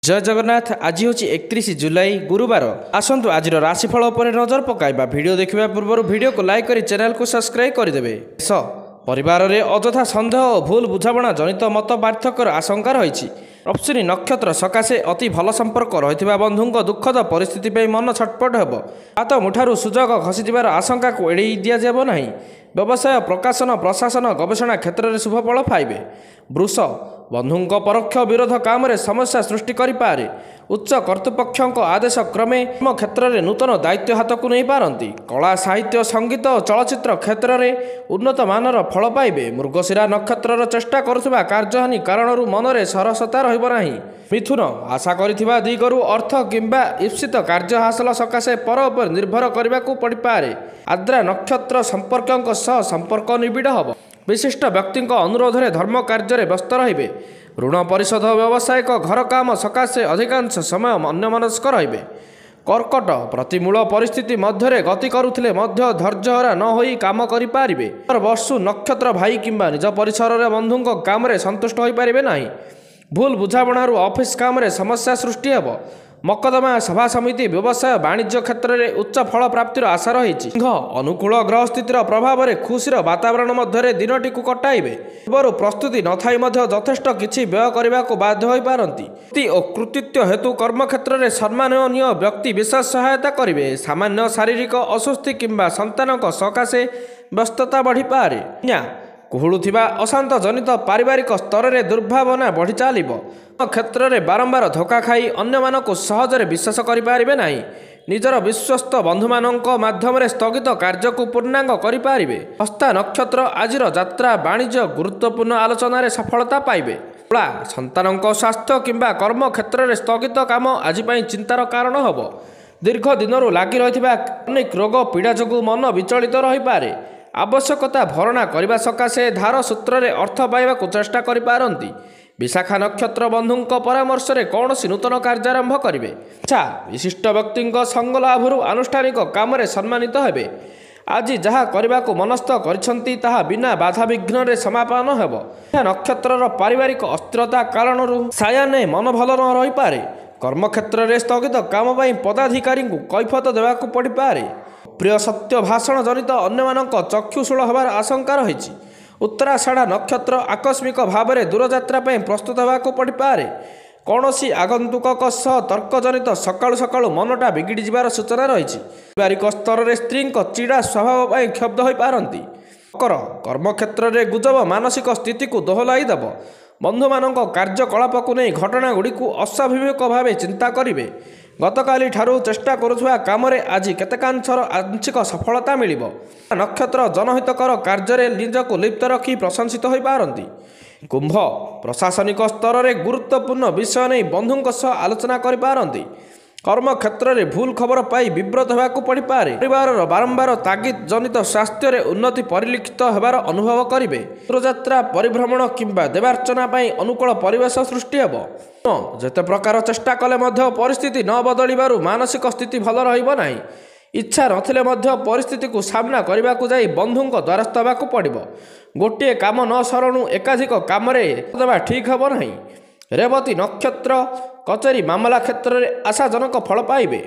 जय जगन्नाथ। आज हूँ 31 जुलाई गुरुवार। आसतु आज राशिफल उपर नजर पकाइबा। वीडियो देखा पूर्व वीडियो को लाइक कर चैनल को सब्सक्राइब करदे। परिवार में अଯଥା सन्देह और भूल बुझाणा जनित मत पार्थक्यर आशंका रही। अश्विनी नक्षत्र सकाशे अति भल संपर्क रही बंधुओं दुखद परिस्थिति मन छटपट हो। हाथ मुठार सुजोग खसीजार आशंका को एड़े दिजाव ना। व्यवसाय प्रकाशन प्रशासन गवेषणा क्षेत्र में शुभफल पाइबे। वृष बंधुओं परोक्ष विरोध काम समस्या सृष्टि करें। उच्च कर्तृपक्षों आदेश क्रमे क्षेत्र में नूतन दायित्व हाथ को नहीं पारती। कला साहित्य संगीत और चलचित्र क्षेत्र में उन्नत मानर फल पाइबे। मृगशिरा नक्षत्र चेष्टा करुवा कार्यहानि कारण मनरे सरसता रहा। मिथुन आशा करिथिबा दिगरु अर्थ किंबा ईप्सित कार्य हासिल सकाशे पर उपर निर्भर करने को पड़े। आद्रा नक्षत्र संपर्कों सह संपर्क निबिड़ हम। विशिष्ट व्यक्ति अनुरोध में धर्म कार्य व्यस्त रे। ऋण परिशोध व्यावसायिक घर काम सकाशे अधिकांश समय अन्यमनस्क रे। कर्कट प्रतिमूल परिस्थिति मध्य गति करुले धैर्यहरा न हो काम करें। वर्षु नक्षत्र भाई किंबा निज परिसर में बंधुओं काम संतुष्ट हो पारे ना। भूल बुझाणु ऑफिस काम समस्या सृष्टि हो। मकदमा सभा समिति व्यवसाय वाणिज्य क्षेत्र में उच्च फल प्राप्तिर आशा रही। सिंह अनुकूल ग्रह स्थितिर प्रभाव में खुशीर वातावरण मध्य दिनटी को कटाइबे। पूर्व प्रस्तुति न थाई यथेष्ट किछि व्यय करने को बाध्य हो पारती। और कृतित्व हेतु कर्मक्षेत्र में सम्माननीय व्यक्ति विशेष सहायता करेंगे। सामान्य शारीरिक अस्वस्थि किंबा संतान सकाशे व्यस्तता बढ़ी पारे। कुहुलुथिबा अशांत जनित पारिवारिक स्तर में दुर्भावना बढ़ी चलो। क्षेत्र में बारंबार धोखा खाई अन्य को सहजरे विश्वास करें ना। निजर विश्वस्त बंधु माध्यम स्थगित कार्य को पूर्णांग करें। हस्ता नक्षत्र आज यात्रा वाणिज्य गुरुत्वपूर्ण आलोचन सफलता पाइबे। तुला संतान स्वास्थ्य किंबा कर्म क्षेत्र में स्थगित काम आज चिंतार कारण हम। दीर्घ दिन लगी रही अनेक रोग पीड़ा जो मन विचलित रही पारे। आवश्यकता भरणा करने सकाशे धार सूत्र में अर्थ पाइबा चेष्टा करें। विशाखा नक्षत्र बंधुओं परामर्श में कौन नूतन कार्यारंभ करेंगे। अच्छा विशिष्ट व्यक्ति संग लाभर आनुष्ठानिक काम सम्मानित हेबे। आज जहाँ करने को मनस्थ करिसेंती ताहा बिना बाधा विघ्न समापन हेब। नक्षत्र पारिवारिक अस्थिरता कारण सायाने मन भल न रही पारे। कर्मक्षेत्र में स्थगित काम पदाधिकारी को कैफत देवाक पड़ पारे। प्रिय सत्य भाषण जनित अन्य चक्षुशूल होवार आशंका रही। उत्तराषाढ़ा नक्षत्र आकस्मिक भाव में दूरयात्रा प्रस्तुत होगाक पड़ पारे। कौन सी आगंतुक तर्क जनित सकाळु सकाळु मनटा बिगिड़ जबार सूचना रही। पारिवारिक स्तर में स्त्री चिड़ा स्वभाव क्षुब्ध हो पारती। मकर कर्मक्षेत्र में गुजब मानसिक स्थिति को दोहलाइदेव। बंधु मान कार्यकलाप को नहीं घटना गुड़ी अस्वाभाविक भाव चिंता करेंगे। गतकाली ठारू चेष्टा करुवा काम आज केतेकांशर आंशिक सफलता मिल। नक्षत्र जनहितकर कार्य निजक लिप्त रखी प्रशंसित हो पारती। कुंभ प्रशासनिक स्तर में गुरुत्वपूर्ण विषय नहीं बंधुओं सह आलोचना करें। कर्मक्षेत्र में भूल खबर पाई विव्रत होगाक पड़ पारे। परिवार बारंबार तागिद जनित स्वास्थ्य में उन्नति परिलक्षित होबार अनुभव करेंगे। दूरयात्रा परिभ्रमण किंबा देवार्चना अनुकूल परिवेश सृष्टि हो। जेते प्रकार चेष्टा कले परिस्थिति न बदलू मानसिक स्थिति भल रहा। इच्छा नथिले परिस्थिति को सामना करने को जाई बंधुओं द्वारस्थ होगाक पड़ो। गोटे काम न सरणु एकाधिक काम देवा ठीक हम ना। रेवती नक्षत्र कचेरी मामला क्षेत्र में आशाजनक फल पाइबे।